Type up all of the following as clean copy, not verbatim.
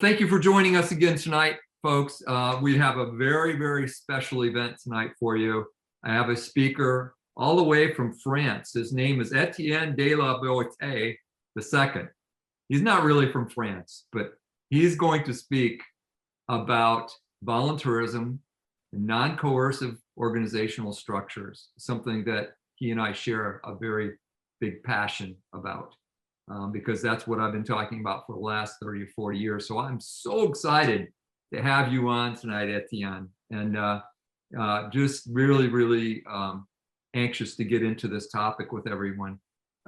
Thank you for joining us again tonight, folks. We have a very, very special event tonight for you. I have a speaker all the way from France. His name is Etienne de La Boetie II. He's not really from France, but he's going to speak about voluntarism and non-coercive organizational structures, something that he and I share a very big passion about. Because that's what I've been talking about for the last 30 or 40 years. So I'm so excited to have you on tonight, Etienne, and just really, really anxious to get into this topic with everyone,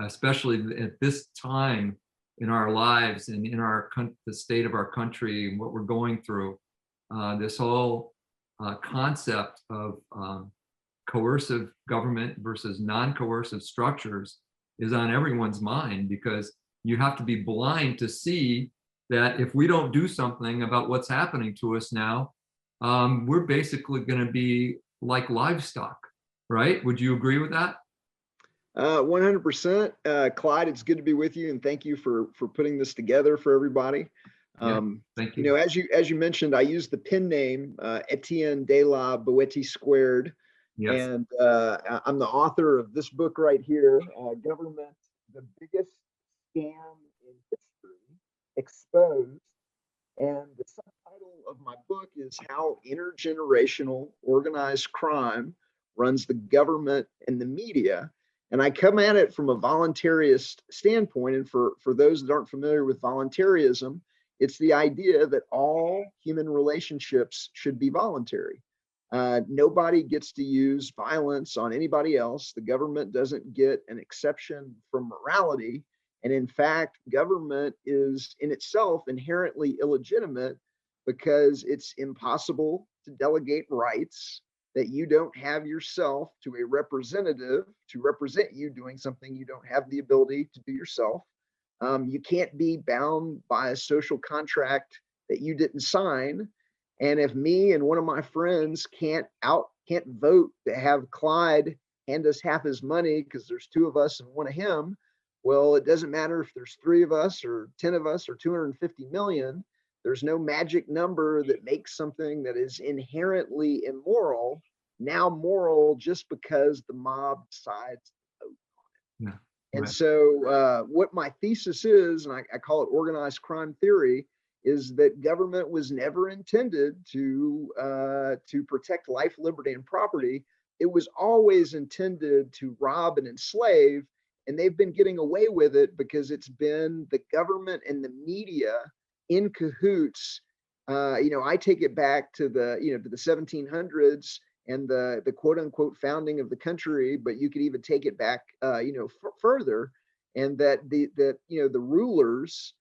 especially at this time in our lives and in the state of our country and what we're going through. This whole concept of coercive government versus non-coercive structures is on everyone's mind, because you have to be blind to see that if we don't do something about what's happening to us now, we're basically going to be like livestock, right? Would you agree with that? 100%. Clyde, it's good to be with you, and thank you for putting this together for everybody. Thank you. You know, as you mentioned, I use the pen name Etienne de La Boetie squared. Yes. And I'm the author of this book right here, Government, the Biggest Scam in History, Exposed. And the subtitle of my book is How Intergenerational Organized Crime Runs the Government and the Media. And I come at it from a voluntarist standpoint. And for those that aren't familiar with voluntarism, it's the idea that all human relationships should be voluntary. Nobody gets to use violence on anybody else. The government doesn't get an exception from morality. And in fact, government is in itself inherently illegitimate, because it's impossible to delegate rights that you don't have yourself to a representative to represent you doing something you don't have the ability to do yourself. You can't be bound by a social contract that you didn't sign. And if me and one of my friends can't vote to have Clyde hand us half his money because there's two of us and one of him, well, it doesn't matter if there's 3 of us or 10 of us or 250 million. There's no magic number that makes something that is inherently immoral now moral just because the mob decides to vote on it. Yeah, and right. So what my thesis is, and I call it organized crime theory, is that government was never intended to protect life, liberty, and property. It was always intended to rob and enslave, and they've been getting away with it because it's been the government and the media in cahoots. I take it back to the 1700s and the quote unquote founding of the country, but you could even take it back further, and that the rulers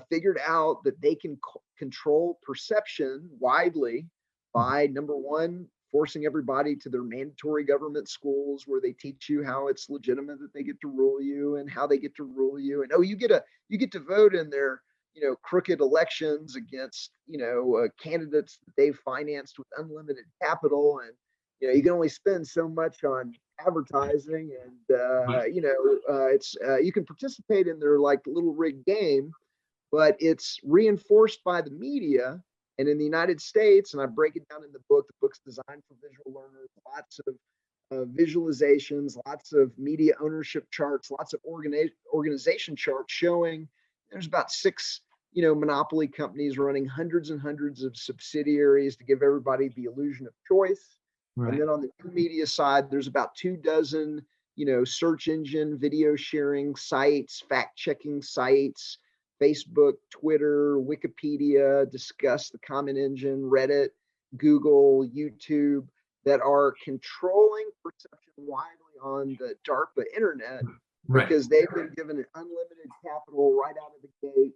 figured out that they can control perception widely by, number one, forcing everybody to their mandatory government schools where they teach you how it's legitimate that they get to rule you and how they get to rule you. And you get to vote in their crooked elections against candidates that they've financed with unlimited capital, and you can only spend so much on advertising, and you can participate in their like little rigged game, but it's reinforced by the media. And in the United States, and I break it down in the book's designed for visual learners, lots of visualizations, lots of media ownership charts, lots of organization charts showing there's about 6 monopoly companies running hundreds and hundreds of subsidiaries to give everybody the illusion of choice. Right. And then on the media side, there's about 24, search engine, video sharing sites, fact-checking sites, Facebook, Twitter, Wikipedia, Discuss, the Comment Engine, Reddit, Google, YouTube, that are controlling perception widely on the DARPA internet, right, because they've been given an unlimited capital right out of the gate,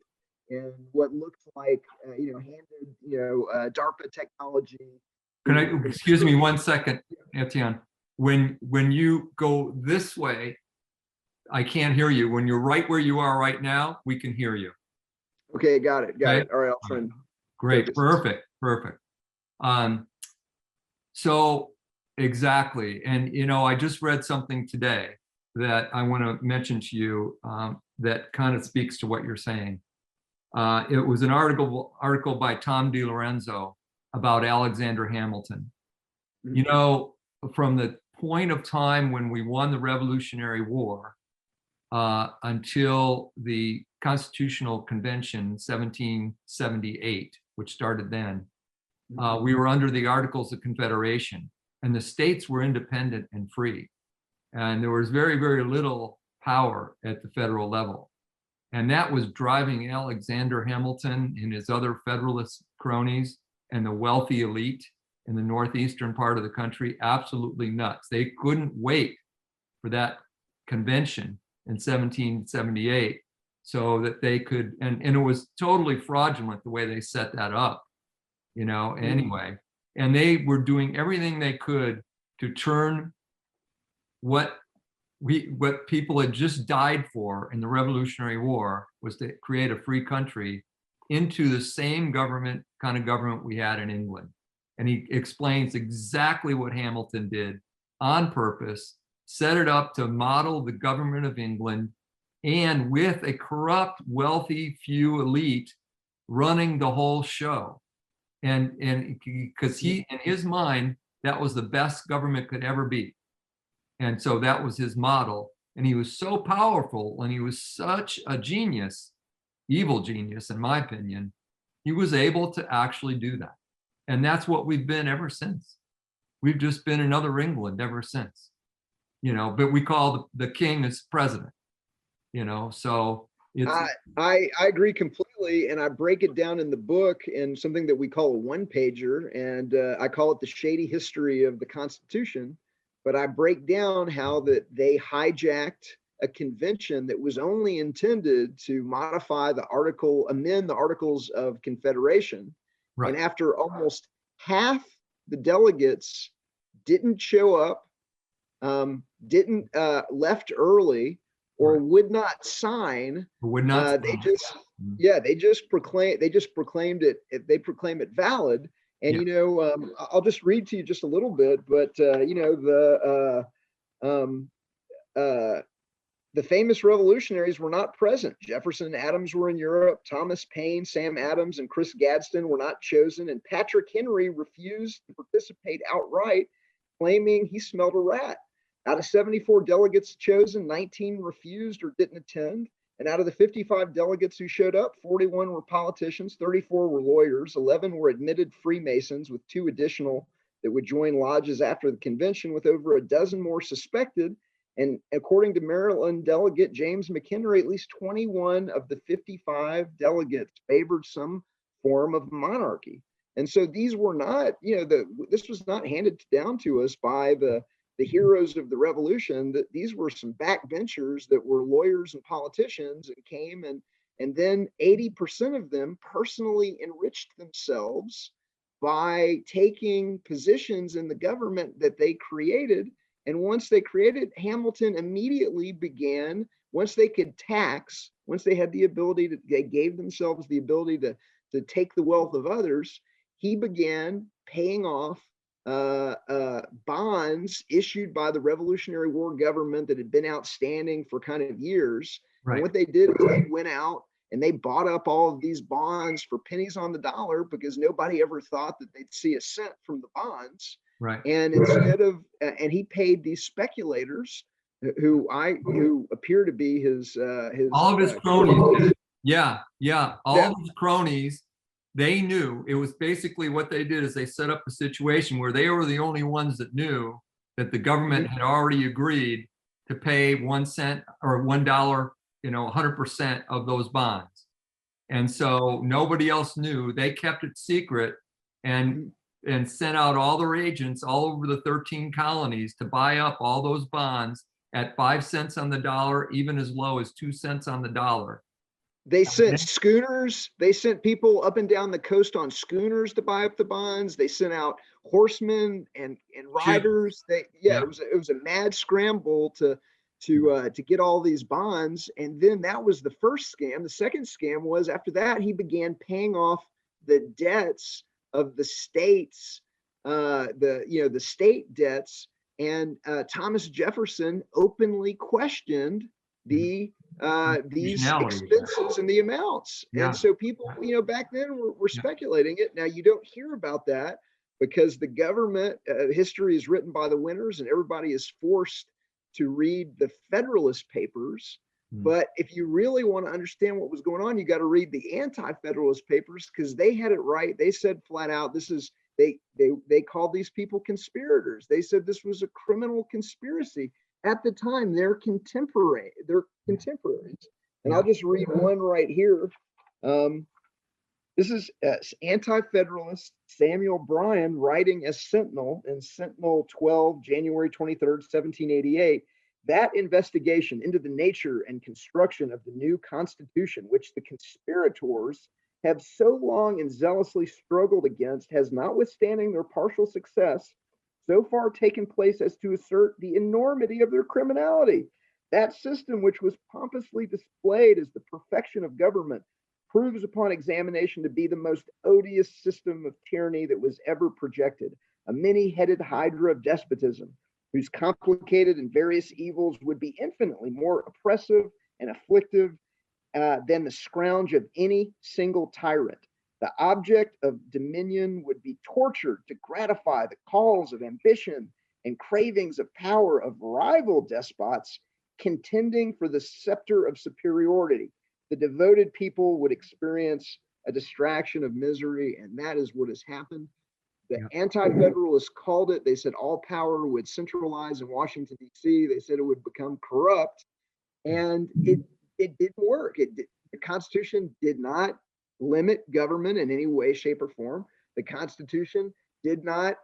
and what looks like, handed, DARPA technology. Can I, excuse me 1 second, Etienne? When you go this way, I can't hear you. When you're right where you are right now, we can hear you. Okay, got it. All right, I'll try. Great, perfect. So exactly, and I just read something today that I want to mention to you that kind of speaks to what you're saying. It was an article by Tom DiLorenzo about Alexander Hamilton. You know, from the point of time when we won the Revolutionary War until the Constitutional Convention 1778, which started then, we were under the Articles of Confederation, and the states were independent and free. And there was very, very little power at the federal level. And that was driving Alexander Hamilton and his other Federalist cronies and the wealthy elite in the northeastern part of the country absolutely nuts. They couldn't wait for that convention in 1778 so that they could, and it was totally fraudulent the way they set that up, you know, anyway. And they were doing everything they could to turn what people had just died for in the Revolutionary War, was to create a free country, into the same kind of government we had in England. And he explains exactly what Hamilton did on purpose, set it up to model the government of England, and with a corrupt, wealthy few elite running the whole show. And because he, in his mind, that was the best government could ever be. And so that was his model. And he was so powerful, and he was such a genius, evil genius, in my opinion, he was able to actually do that. And that's what we've been ever since. We've just been another England ever since, you know, but we call the king as president, you know, so it's. I agree completely. And I break it down in the book in something that we call a one-pager. And I call it the shady history of the Constitution. But I break down how that they hijacked a convention that was only intended to modify the article, amend the Articles of Confederation. Right. And after almost half the delegates didn't show up, left early, or would not sign, they just proclaimed it. They proclaim it valid. And, you know, I'll just read to you just a little bit, but, you know, the famous revolutionaries were not present. Jefferson and Adams were in Europe. Thomas Paine, Sam Adams, and Chris Gadsden were not chosen. And Patrick Henry refused to participate outright, claiming he smelled a rat. Out of 74 delegates chosen, 19 refused or didn't attend. And out of the 55 delegates who showed up, 41 were politicians, 34 were lawyers, 11 were admitted Freemasons, with 2 additional that would join lodges after the convention, with over a dozen more suspected. And according to Maryland delegate James McHenry, at least 21 of the 55 delegates favored some form of monarchy. And so these were not, you know, this was not handed down to us by the heroes of the revolution. That these were some backbenchers that were lawyers and politicians, and came and then 80% of them personally enriched themselves by taking positions in the government that they created. And once they created, Hamilton immediately began, once they could tax, once they had the ability to, they gave themselves the ability to take the wealth of others, he began paying off bonds issued by the Revolutionary War government that had been outstanding for kind of years. Right. And what they did is they went out and they bought up all of these bonds for pennies on the dollar, because nobody ever thought that they'd see a cent from the bonds. Right. And instead of, and he paid these speculators who appear to be his all of his cronies. All of his cronies. They knew. It was basically what they did is they set up a situation where they were the only ones that knew that the government had already agreed to pay 1 cent or $1, you know, 100% of those bonds. And so nobody else knew. They kept it secret and sent out all their agents all over the 13 colonies to buy up all those bonds at 5 cents on the dollar, even as low as 2 cents on the dollar. They sent schooners. They sent people up and down the coast on schooners to buy up the bonds. They sent out horsemen and riders. It was a mad scramble to get all these bonds. And then that was the first scam. The second scam was, after that, he began paying off the debts of the states, the state debts. And Thomas Jefferson openly questioned the these Functionality. expenses and the amounts. Yeah. And so people, back then were speculating it. Now you don't hear about that because the government, history is written by the winners, and everybody is forced to read the Federalist Papers. But if you really want to understand what was going on, you got to read the Anti-Federalist Papers, because they had it right. They said flat out, they called these people conspirators. They said this was a criminal conspiracy. At the time, they're contemporaries. And I'll just read one right here. This is Anti-Federalist Samuel Bryan writing as Sentinel in Sentinel 12, January 23rd, 1788. That investigation into the nature and construction of the new Constitution, which the conspirators have so long and zealously struggled against, has, notwithstanding their partial success, so far taken place as to assert the enormity of their criminality. That system, which was pompously displayed as the perfection of government, proves upon examination to be the most odious system of tyranny that was ever projected, a many-headed hydra of despotism, whose complicated and various evils would be infinitely more oppressive and afflictive than the scrounge of any single tyrant. The object of dominion would be tortured to gratify the calls of ambition and cravings of power of rival despots contending for the scepter of superiority. The devoted people would experience a distraction of misery, and that is what has happened. The Anti-Federalists called it. They said all power would centralize in Washington, D.C. They said it would become corrupt, and it didn't work. The Constitution did not limit government in any way, shape, or form. The Constitution did not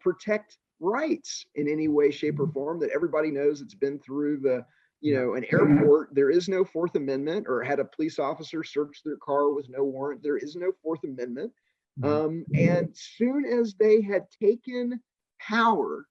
protect rights in any way, shape, or form that everybody knows. It's been through an airport. There is no Fourth Amendment, or had a police officer search their car with no warrant. There is no Fourth Amendment. And soon as they had taken power,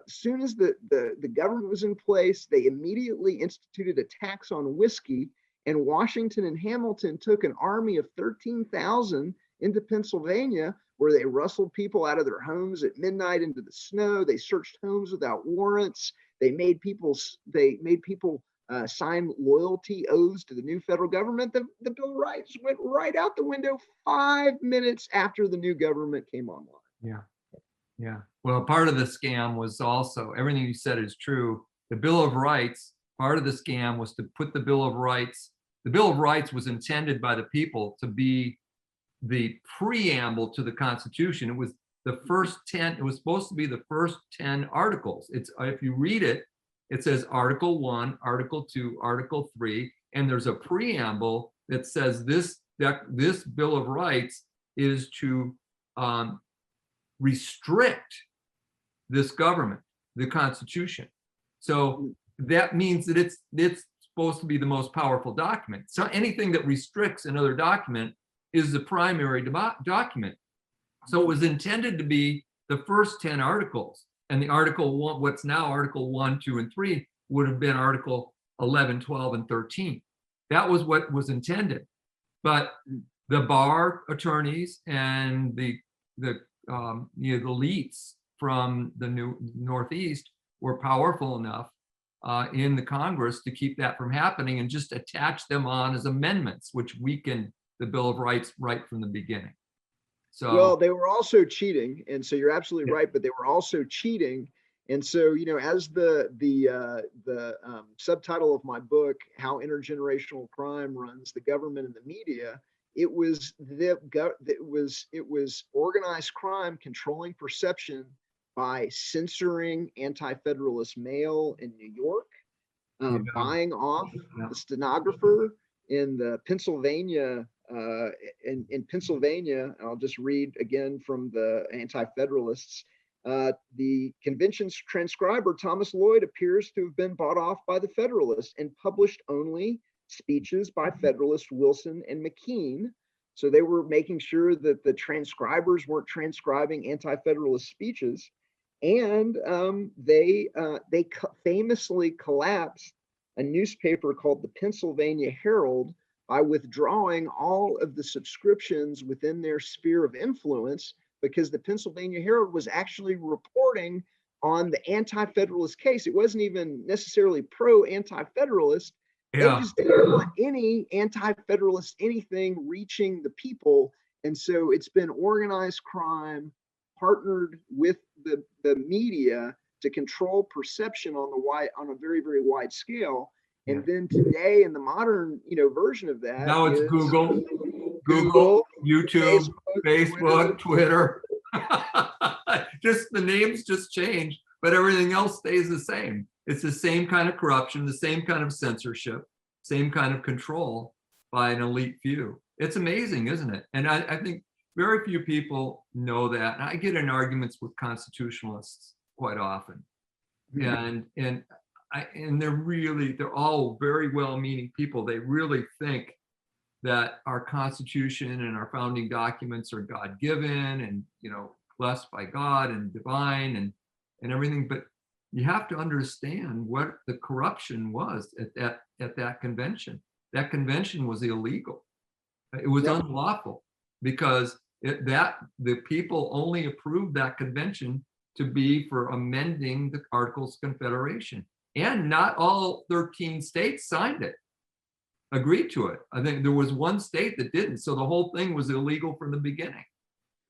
soon as the government was in place, they immediately instituted a tax on whiskey, and Washington and Hamilton took an army of 13,000 into Pennsylvania, where they rustled people out of their homes at midnight into the snow. They searched homes without warrants. They made people sign loyalty oaths to the new federal government. The Bill of Rights went right out the window 5 minutes after the new government came online. Yeah. Well, part of the scam was also, everything you said is true. The Bill of Rights, part of the scam was to put the Bill of Rights was intended by the people to be the preamble to the Constitution. It was the first 10, it was supposed to be the first 10 articles. If you read it, it says Article 1, Article 2, Article 3, and there's a preamble that says this Bill of Rights is to restrict this government, the Constitution. So that means that it's supposed to be the most powerful document. So anything that restricts another document is the primary document. So it was intended to be the first 10 articles. And the Article 1, what's now Article 1, 2, and 3, would have been Article 11, 12, and 13. That was what was intended. But the bar attorneys and the elites from the Northeast were powerful enough in the Congress to keep that from happening and just attach them on as amendments, which weakened the Bill of Rights right from the beginning. So, well, they were also cheating, and so you're absolutely right. But they were also cheating, and so as the subtitle of my book, "How Intergenerational Crime Runs the Government and the Media," it was organized crime controlling perception by censoring anti-federalist mail in New York, buying off the stenographer in the Pennsylvania. In Pennsylvania, I'll just read again from the Anti-Federalists. The convention's transcriber, Thomas Lloyd, appears to have been bought off by the Federalists and published only speeches by Federalists Wilson and McKean. So they were making sure that the transcribers weren't transcribing anti-Federalist speeches. And they famously collapsed a newspaper called the Pennsylvania Herald by withdrawing all of the subscriptions within their sphere of influence, because the Pennsylvania Herald was actually reporting on the anti-federalist case. It wasn't even necessarily pro-anti-federalist. They Yeah. just didn't want any anti-federalist anything reaching the people. And so it's been organized crime partnered with the media to control perception on a very, very wide scale. Yeah. And then today in the modern, version of that Now it's is Google, Google, YouTube, Facebook, Facebook, Twitter. Just the names just change, but everything else stays the same. It's the same kind of corruption, the same kind of censorship, same kind of control by an elite few. It's amazing, isn't it? And I think very few people know that. And I get in arguments with constitutionalists quite often. And they're all very well-meaning people. They really think that our Constitution and our founding documents are God-given and blessed by God and divine and everything. But you have to understand what the corruption was at that convention. That convention was illegal. It was unlawful because the people only approved that convention to be for amending the Articles of Confederation. And not all 13 states signed it, agreed to it. I think there was one state that didn't. So the whole thing was illegal from the beginning.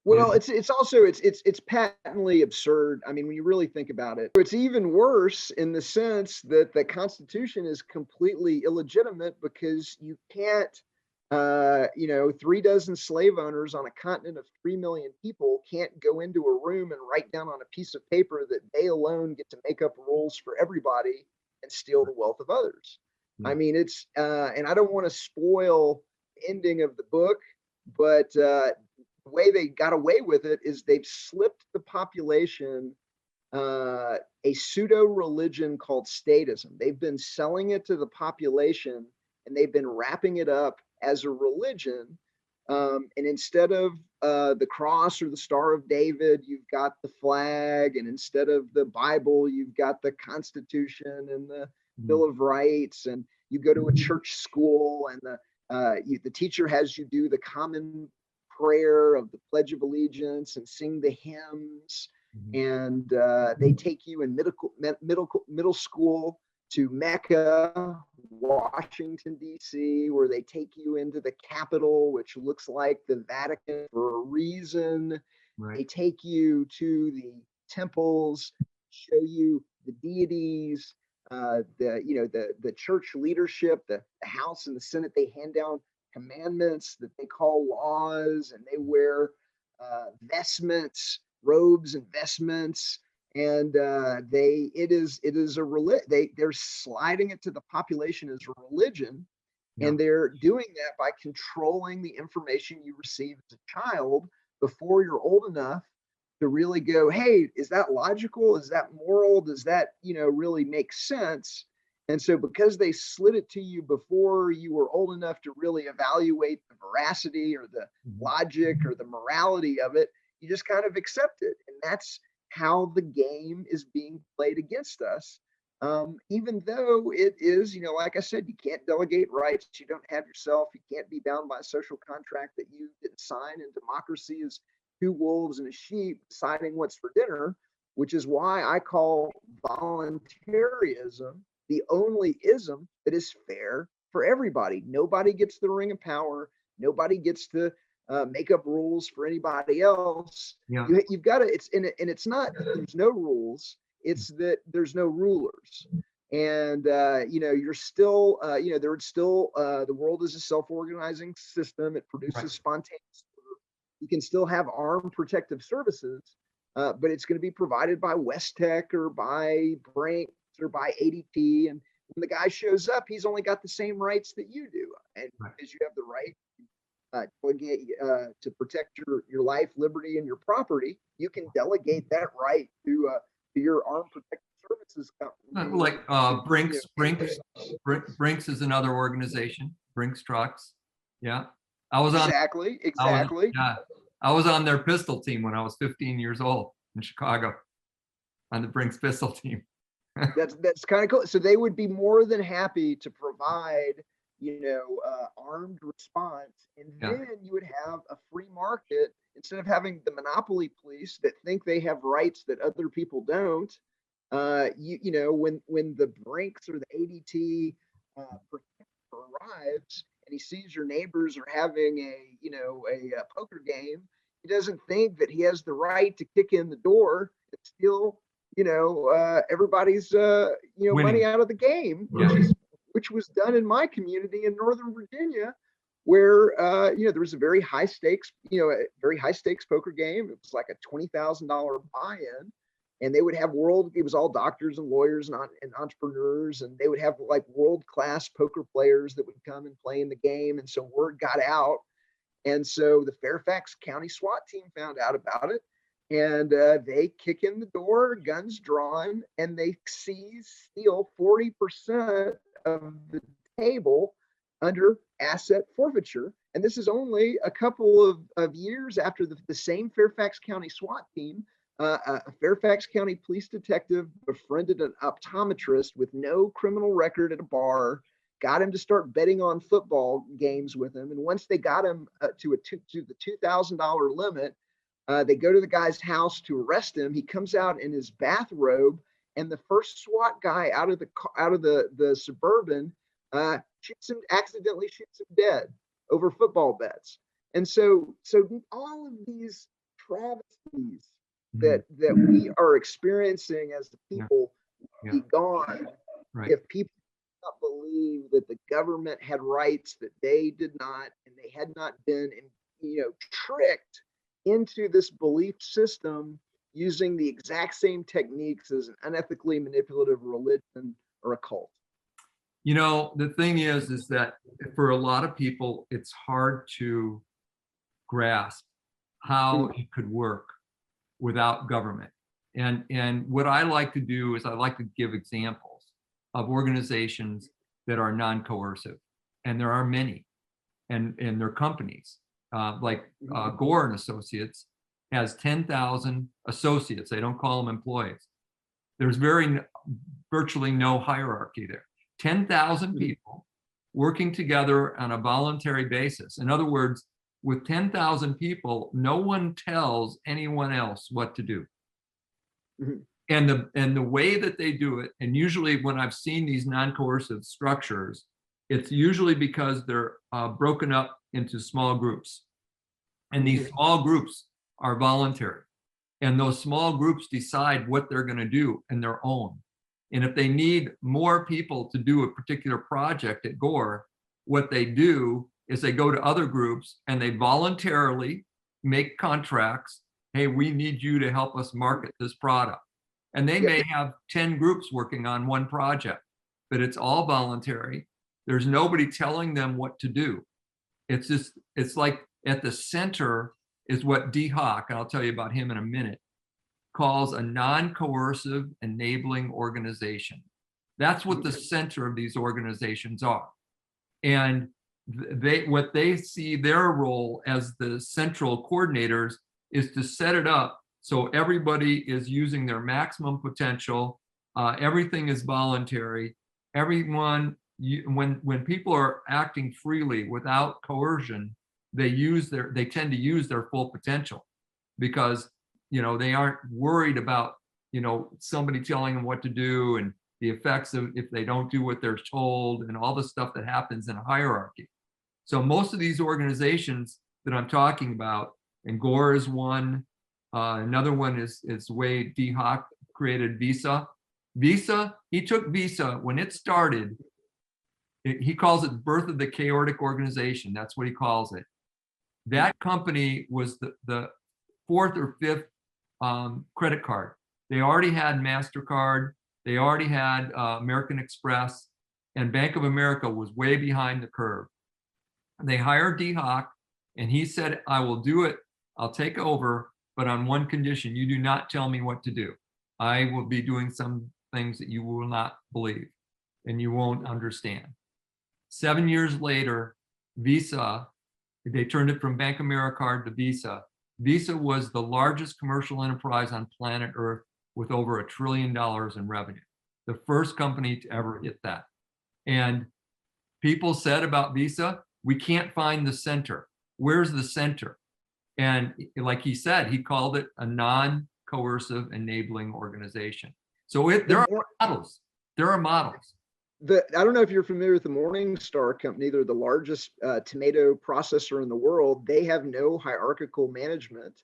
Well, it's also patently absurd. I mean, when you really think about it, it's even worse in the sense that the Constitution is completely illegitimate because you can't, 36 slave owners on a continent of 3 million people can't go into a room and write down on a piece of paper that they alone get to make up rules for everybody and steal the wealth of others. I mean, it's and I don't want to spoil the ending of the book, but the way they got away with it is they've slipped the population a pseudo religion called statism. They've been selling it to the population and they've been wrapping it up as a religion. And instead of the cross or the Star of David, you've got the flag. And instead of the Bible, you've got the Constitution and the Bill of Rights. And you go to a church school and the teacher has you do the common prayer of the Pledge of Allegiance and sing the hymns. And they take you in middle school to Mecca, Washington, D.C., where they take you into the Capitol, which looks like the Vatican for a reason. Right. They take you to the temples, show you the deities, the church leadership, the House and the Senate. They hand down commandments that they call laws, and they wear vestments, robes and vestments. And they're sliding it to the population as a religion, and they're doing that by controlling the information you receive as a child before you're old enough to really go, hey, is that logical? Is that moral? Does that really make sense? And so because they slid it to you before you were old enough to really evaluate the veracity or the logic or the morality of it, you just kind of accept it. And that's how the game is being played against us. Even though it is, like I said, you can't delegate rights. You don't have yourself. You can't be bound by a social contract that you didn't sign. And democracy is two wolves and a sheep deciding what's for dinner, which is why I call voluntarism the only ism that is fair for everybody. Nobody gets the ring of power. Nobody gets to make up rules for anybody else. You've got to, it's not that there's no rules, it's that there's no rulers. And you're still there's still the world is a self-organizing system. It produces spontaneous. You can still have armed protective services, but it's going to be provided by West Tech or by Brinks or by ADT. And when the guy shows up, he's only got the same rights that you do, and because you have the right to protect your life, liberty, and your property, you can delegate that right to your armed protective services company. Like Brinks is another organization. Brinks Trucks. Yeah, I was on exactly. I was on their pistol team when I was 15 years old in Chicago, on the Brinks pistol team. That's kind of cool. So they would be more than happy to provide armed response, and then you would have a free market instead of having the monopoly police that think they have rights that other people don't. When the Brinks or the ADT arrives and he sees your neighbors are having a poker game, he doesn't think that he has the right to kick in the door and steal everybody's money out of the game, which was done in my community in Northern Virginia, where there was a very high stakes poker game. It was like a $20,000 buy-in, and they would have it was all doctors and lawyers and entrepreneurs, and they would have like world-class poker players that would come and play in the game. And so word got out, and so the Fairfax County SWAT team found out about it, and they kick in the door, guns drawn, and they steal 40% of the table under asset forfeiture. And this is only a couple of years after the same Fairfax County SWAT team, a Fairfax County police detective befriended an optometrist with no criminal record at a bar, got him to start betting on football games with him. And once they got him to the $2,000 limit, they go to the guy's house to arrest him. He comes out in his bathrobe, and the first SWAT guy out of the Suburban accidentally shoots him dead over football bets. And so all of these travesties that we are experiencing as the people be gone if people did not believe that the government had rights that they did not, and they had not been tricked into this belief system using the exact same techniques as an unethically manipulative religion or a cult. The thing is that for a lot of people, it's hard to grasp how it could work without government. And what I like to do is I like to give examples of organizations that are non-coercive. And there are many, and they're companies. Like Gore and Associates has 10,000 associates. They don't call them employees. There's virtually no hierarchy there. 10,000 people working together on a voluntary basis. In other words, with 10,000 people, no one tells anyone else what to do. And the way that they do it, and usually when I've seen these non-coercive structures, it's usually because they're broken up into small groups. And these small groups are voluntary. And those small groups decide what they're going to do in their own. And if they need more people to do a particular project at Gore, what they do is they go to other groups and they voluntarily make contracts. Hey, we need you to help us market this product. And they may have 10 groups working on one project, but it's all voluntary. There's nobody telling them what to do. It's like at the center is what D. Hawk, and I'll tell you about him in a minute, calls a non-coercive enabling organization. That's what the center of these organizations are. And what they see their role as the central coordinators is to set it up so everybody is using their maximum potential. Everything is voluntary. Everyone, when people are acting freely without coercion, they tend to use their full potential, because they aren't worried about somebody telling them what to do and the effects of if they don't do what they're told and all the stuff that happens in a hierarchy. So most of these organizations that I'm talking about, and Gore is one, another one is the way D. Hawk created Visa. He took Visa when it started. He calls it birth of the chaotic organization. That's what he calls it. That company was the fourth or fifth credit card. They already had MasterCard. They already had American Express, and Bank of America was way behind the curve. They hired D. Hawk, and he said, I will do it. I'll take over, but on one condition: you do not tell me what to do. I will be doing some things that you will not believe and you won't understand. 7 years later, Visa, they turned it from Bank America to Visa. Visa was the largest commercial enterprise on planet Earth with over $1 trillion in revenue. The first company to ever hit that. And people said about Visa, we can't find the center. Where's the center? And like he said, he called it a non-coercive enabling organization. So there are models. There are models. I don't know if you're familiar with the Morningstar company. They're the largest tomato processor in the world. They have no hierarchical management,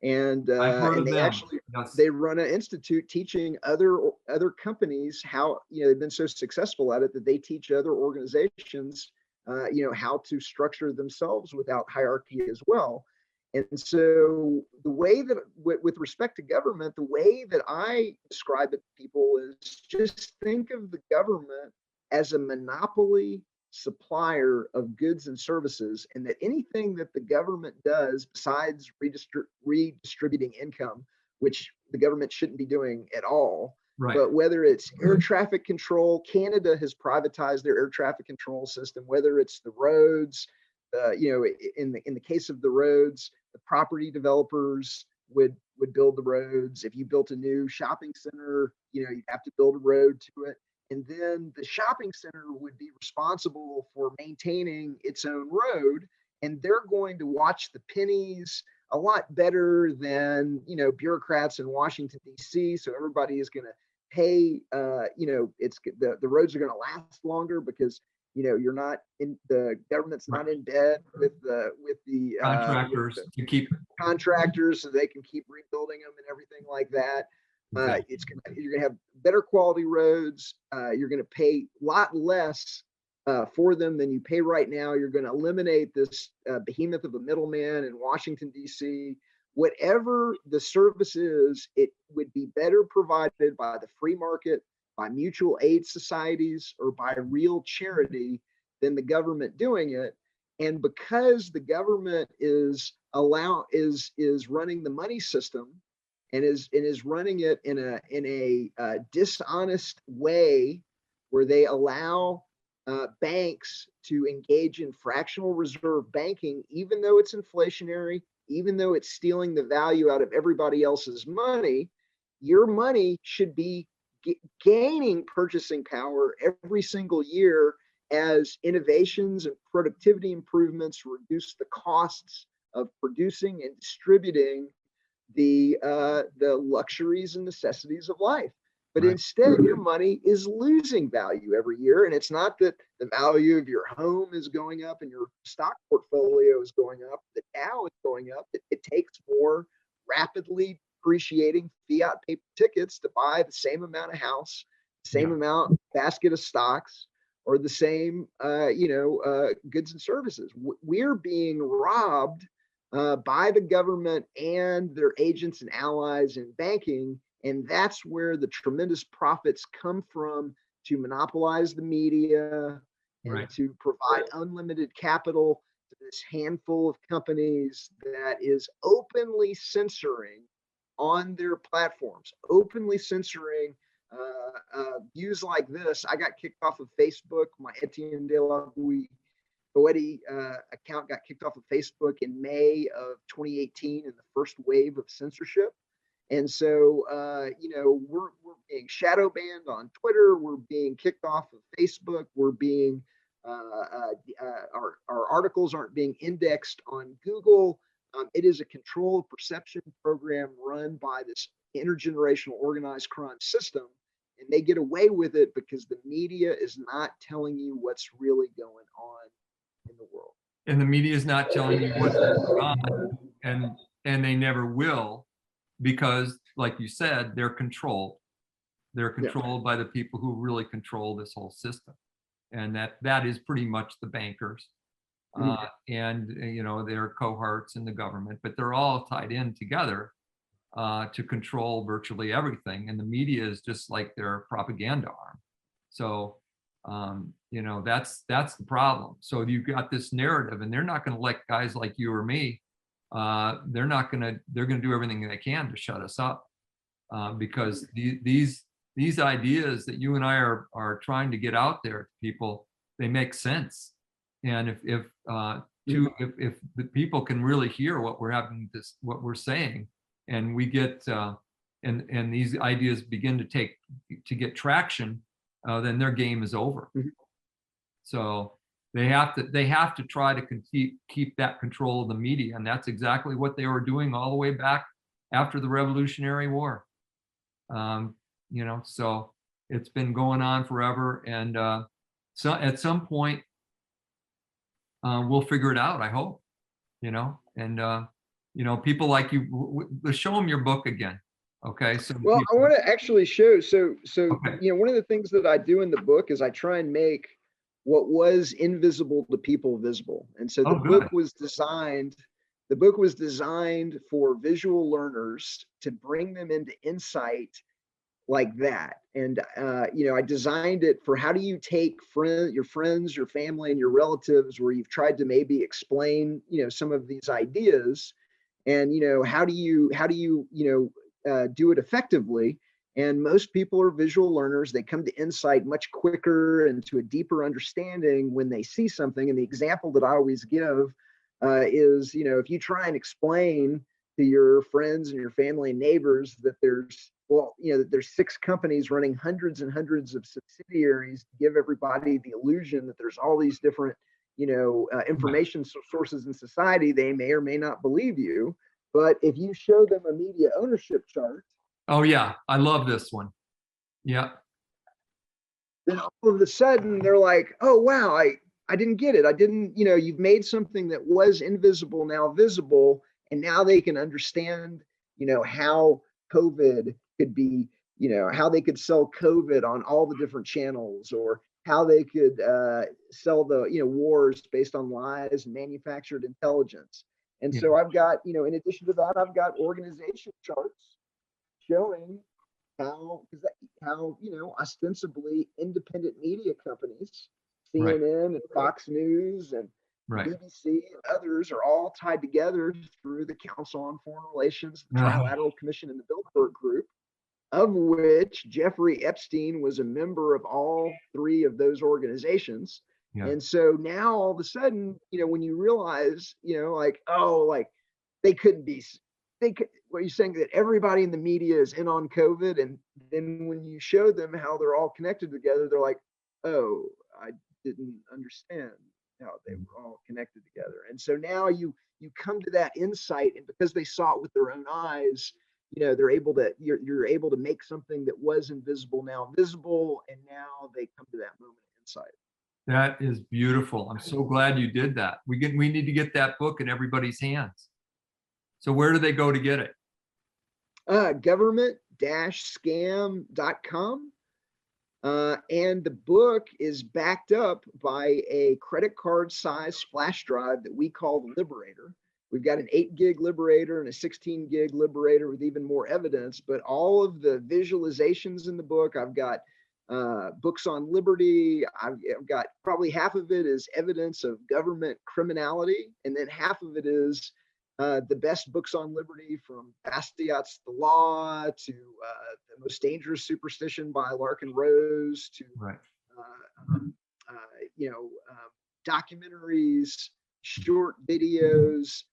and I've heard of they them. actually Yes. they run an institute teaching other companies how, they've been so successful at it that they teach other organizations how to structure themselves without hierarchy as well. And so the way that with respect to government, the way that I describe it to people is just think of the government as a monopoly supplier of goods and services, and that anything that the government does besides redistributing income, which the government shouldn't be doing at all, Right. but whether it's air traffic control, Canada has privatized their air traffic control system, whether it's the roads, in the case of the roads, the property developers would build the roads. If you built a new shopping center, you'd have to build a road to it. And then the shopping center would be responsible for maintaining its own road. And they're going to watch the pennies a lot better than, bureaucrats in Washington, D.C. So everybody is going to pay, it's the roads are going to last longer because you're not in the government's not in bed with the contractors to keep contractors, so they can keep rebuilding them and everything like that. Exactly. You're gonna have better quality roads. You're gonna pay a lot less for them than you pay right now. You're going to eliminate this behemoth of a middleman in Washington, D.C. Whatever the service is, it would be better provided by the free market, by mutual aid societies, or by real charity than the government doing it. And because the government is running the money system and is running it in a dishonest way, where they allow banks to engage in fractional reserve banking, even though it's inflationary, even though it's stealing the value out of everybody else's money, your money should be gaining purchasing power every single year as innovations and productivity improvements reduce the costs of producing and distributing the luxuries and necessities of life. But instead, your money is losing value every year. And it's not that the value of your home is going up and your stock portfolio is going up, the Dow is going up. It takes more rapidly depreciating fiat paper tickets to buy the same amount of house, same amount basket of stocks, or the same goods and services. We're being robbed by the government and their agents and allies in banking. And that's where the tremendous profits come from, to monopolize the media and to provide unlimited capital to this handful of companies that is openly censoring on their platforms, openly censoring views like this. I got kicked off of Facebook. My Etienne de La Boetie account got kicked off of Facebook in May of 2018 in the first wave of censorship. And so, we're being shadow banned on Twitter. We're being kicked off of Facebook. We're being, our articles aren't being indexed on Google. It is a controlled perception program run by this intergenerational organized crime system. And they get away with it because the media is not telling you what's really going on in the world. And the media is not telling you what's going on, and they never will. Because, like you said, they're controlled. They're controlled by the people who really control this whole system, and that is pretty much the bankers, and their cohorts in the government. But they're all tied in together to control virtually everything, and the media is just like their propaganda arm. So, that's the problem. So you've got this narrative, and they're not going to let guys like you or me. They're going to do everything they can to shut us up, because these ideas that you and I are trying to get out there to people, they make sense. And if the people can really hear what we're saying, and we get and these ideas begin to get traction, then their game is over. So they have to try to keep that control of the media, and that's exactly what they were doing all the way back after the Revolutionary War. So It's been going on forever, and so at some point we'll figure it out. I hope, and people like you. Show them your book again, okay? So well, I want to actually show. So okay. one of the things that I do in the book is I try and make what was invisible to people visible. And so Oh, good. the book was designed for visual learners to bring them into insight like that. And I designed it for how do you take your friends, your family, and your relatives where you've tried to maybe explain, some of these ideas, and how do you do it effectively. And most people are visual learners. They come to insight much quicker and to a deeper understanding when they see something. And the example that I always give is, if you try and explain to your friends and your family and neighbors that there's 6 companies running hundreds and hundreds of subsidiaries to give everybody the illusion that there's all these different, information sources in society, they may or may not believe you. But if you show them a media ownership chart, Oh yeah, I love this one. Yeah. then all of a sudden they're like, oh wow, I didn't get it. I didn't, you've made something that was invisible now visible, and now they can understand, how COVID could be, how they could sell COVID on all the different channels, or how they could sell the, wars based on lies and manufactured intelligence. And Yeah. so I've got, in addition to that, I've got organization charts showing how ostensibly independent media companies, Right. CNN and Fox News and Right. BBC and others, are all tied together through the Council on Foreign Relations, the Uh-huh. Trilateral Commission, and the Bilderberg Group, of which Jeffrey Epstein was a member of all 3 of those organizations. Yeah. And so now all of a sudden, when you realize, like they couldn't be, what you're saying, that everybody in the media is in on COVID. And then when you show them how they're all connected together, they're like, oh, I didn't understand how they were all connected together. And so now you come to that insight, and because they saw it with their own eyes, you're able to make something that was invisible now visible, and now they come to that moment of insight. That is beautiful. I'm so glad you did that. We need to get that book in everybody's hands. So where do they go to get it? Government-scam.com. And the book is backed up by a credit card size flash drive that we call the Liberator. We've got an 8 gig Liberator and a 16 gig Liberator with even more evidence, but all of the visualizations in the book, I've got books on liberty. I've got probably half of it is evidence of government criminality, and then half of it is the best books on liberty, from Bastiat's The Law to The Most Dangerous Superstition by Larkin Rose to Right. documentaries, short videos,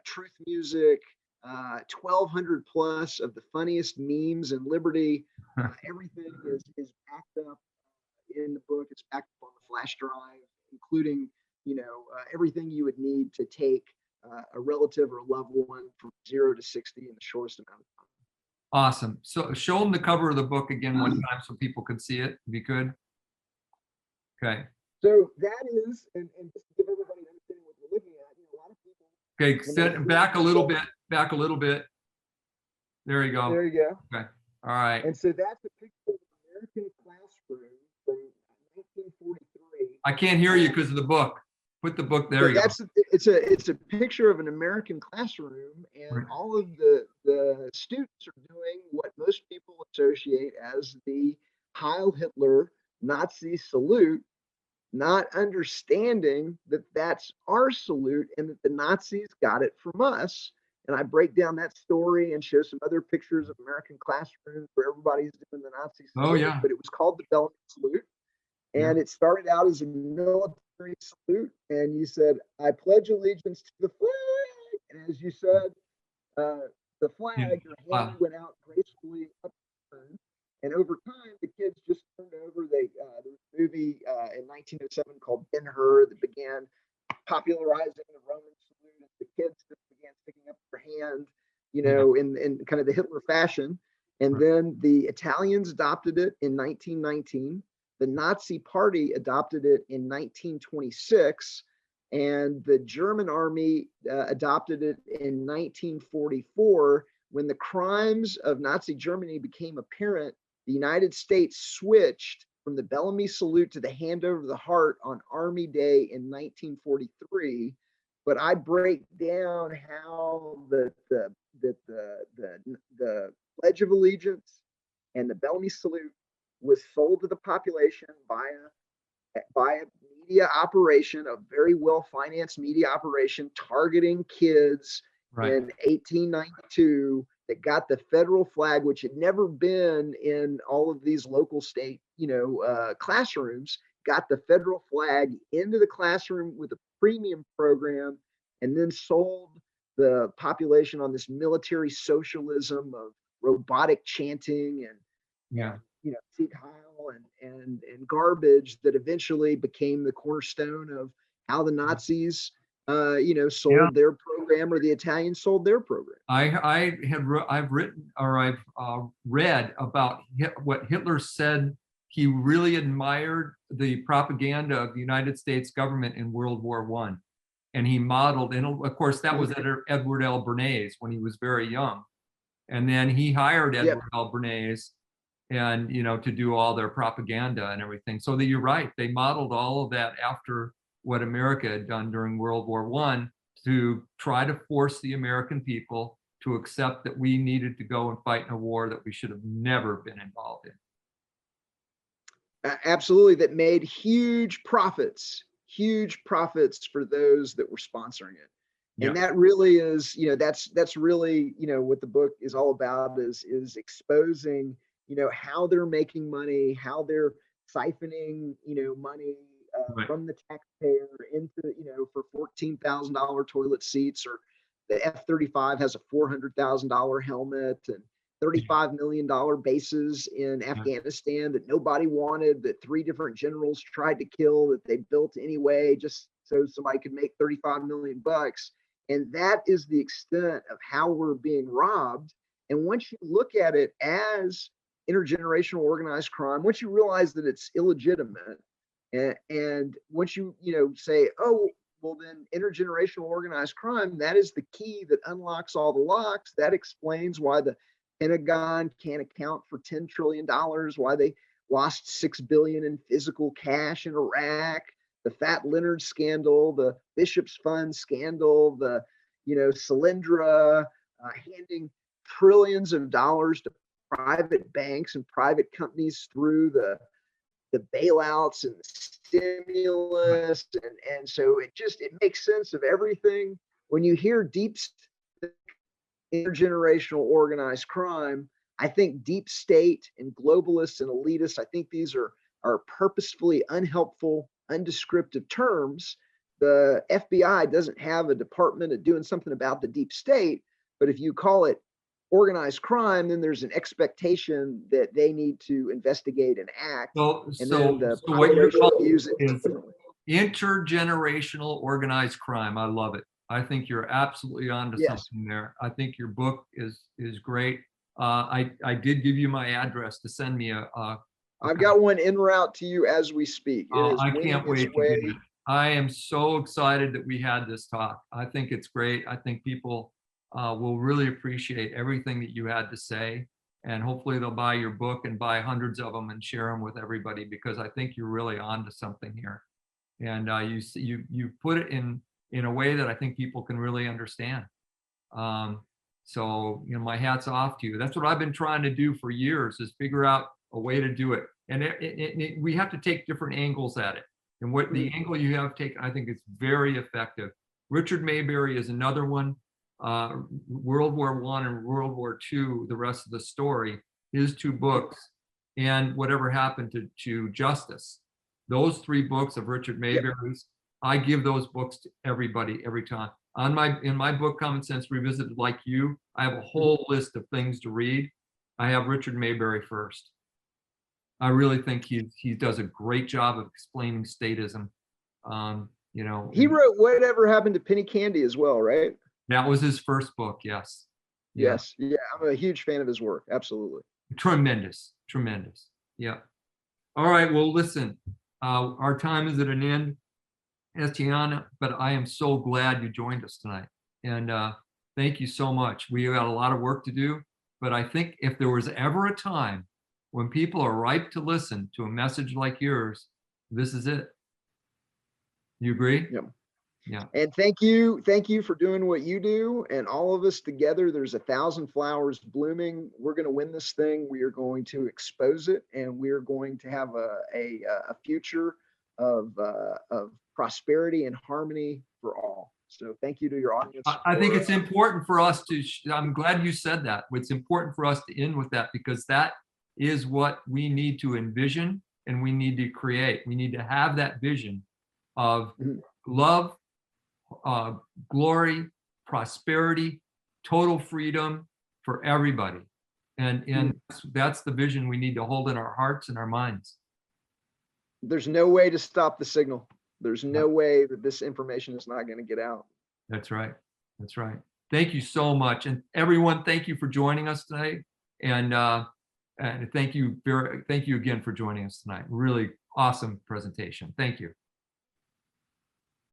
truth music, 1,200 plus of the funniest memes in liberty. Everything is backed up in the book. It's backed up on the flash drive, including everything you would need to take a relative or a loved one from 0 to 60 in the shortest amount of time. Awesome. So show them the cover of the book again one time so people can see it, if you could. Okay. So that is, and just to give everybody an understanding what you're looking at, a lot of people. Okay, set back a little bit. There you go. There you go. Okay. All right. And so that's a picture of an American classroom from 1943. I can't hear you because of the book. Put the book there. You go. It's a picture of an American classroom, and Right. all of the students are doing what most people associate as the Heil Hitler Nazi salute, not understanding that that's our salute and that the Nazis got it from us. And I break down that story and show some other pictures of American classrooms where everybody's doing the Nazi salute. Oh yeah. But it was called the delegate salute. And it started out as a military salute. And you said, I pledge allegiance to the flag. And as you said, the flag, your hand went out gracefully upturned. And over time, the kids just turned over. There was a movie in 1907 called Ben-Hur that began popularizing the Roman salute. And the kids just began sticking up their hand, in kind of the Hitler fashion. And then the Italians adopted it in 1919. The Nazi Party adopted it in 1926. And the German army adopted it in 1944. When the crimes of Nazi Germany became apparent, the United States switched from the Bellamy Salute to the hand over the heart on Army Day in 1943. But I break down how the Pledge of Allegiance and the Bellamy Salute was sold to the population by a media operation, a very well-financed media operation targeting kids in 1892 that got the federal flag, which had never been in all of these local state, classrooms, got the federal flag into the classroom with a premium program, and then sold the population on this military socialism of robotic chanting and Sieg Heil and garbage that eventually became the cornerstone of how the Nazis sold their program, or the Italians sold their program. I've written, or I've read about what Hitler said. He really admired the propaganda of the United States government in World War I. And he modeled, and of course that was Edward L. Bernays when he was very young. And then he hired Edward L. Bernays and, to do all their propaganda and everything. So that you're right, they modeled all of that after what America had done during World War I to try to force the American people to accept that we needed to go and fight in a war that we should have never been involved in. Absolutely, that made huge profits for those that were sponsoring it. And that really is, that's really, what the book is all about, is exposing, how they're making money, how they're siphoning, money from the taxpayer into, for $14,000 toilet seats, or the F-35 has a $400,000 helmet, and $35 million bases in Afghanistan that nobody wanted, that 3 different generals tried to kill, that they built anyway, just so somebody could make $35 million bucks. And that is the extent of how we're being robbed. And once you look at it as intergenerational organized crime, once you realize that it's illegitimate, and once you, say, oh, well, then intergenerational organized crime, that is the key that unlocks all the locks. That explains why the Pentagon can't account for $10 trillion, why they lost $6 billion in physical cash in Iraq, the Fat Leonard scandal, the Bishop's Fund scandal, the, Solyndra handing trillions of dollars to private banks and private companies through the bailouts and the stimulus. And so it makes sense of everything. When you hear deep intergenerational organized crime, I think deep state and globalists and elitists, I think these are purposefully unhelpful, undescriptive terms. The FBI doesn't have a department of doing something about the deep state, but if you call it organized crime, then there's an expectation that they need to investigate and act. So what you're calling is intergenerational organized crime. I love it. I think you're absolutely onto something there. I think your book is great. I did give you my address to send me I've got one en route to you as we speak. I can't wait to get it. I am so excited that we had this talk. I think it's great. I think people will really appreciate everything that you had to say, and hopefully they'll buy your book and buy hundreds of them and share them with everybody, because I think you're really onto something here. And you put it in a way that I think people can really understand. So, my hat's off to you. That's what I've been trying to do for years, is figure out a way to do it. And we have to take different angles at it. And what the angle you have taken, I think, is very effective. Richard Maybury is another one. World War I and World War II, the rest of the story, his 2 books, and Whatever Happened to Justice. Those 3 books of Richard Maybury's, I give those books to everybody every time. In my book, Common Sense Revisited, like you, I have a whole list of things to read. I have Richard Maybury first. I really think he does a great job of explaining statism. He wrote Whatever Happened to Penny Candy as well, right? That was his first book. Yes. Yes. Yeah. I'm a huge fan of his work. Absolutely. Tremendous, tremendous. Yeah. All right. Well, listen, our time is at an end, Etienne, but I am so glad you joined us tonight. And thank you so much. We got a lot of work to do, but I think if there was ever a time when people are ripe to listen to a message like yours, this is it. You agree? Yep. Yeah. And thank you for doing what you do. And all of us together, there's 1,000 flowers blooming. We're going to win this thing. We are going to expose it, and we are going to have a future of prosperity and harmony for all. So thank you to your audience. I think it's important for us to, I'm glad you said that. It's important for us to end with that, because that is what we need to envision and we need to create. We need to have that vision of love, glory, prosperity, total freedom for everybody. And that's the vision we need to hold in our hearts and our minds. There's no way to stop the signal. There's no way that this information is not going to get out. That's right. That's right. Thank you so much. And everyone, thank you for joining us today. And thank you again for joining us tonight. Really awesome presentation. Thank you.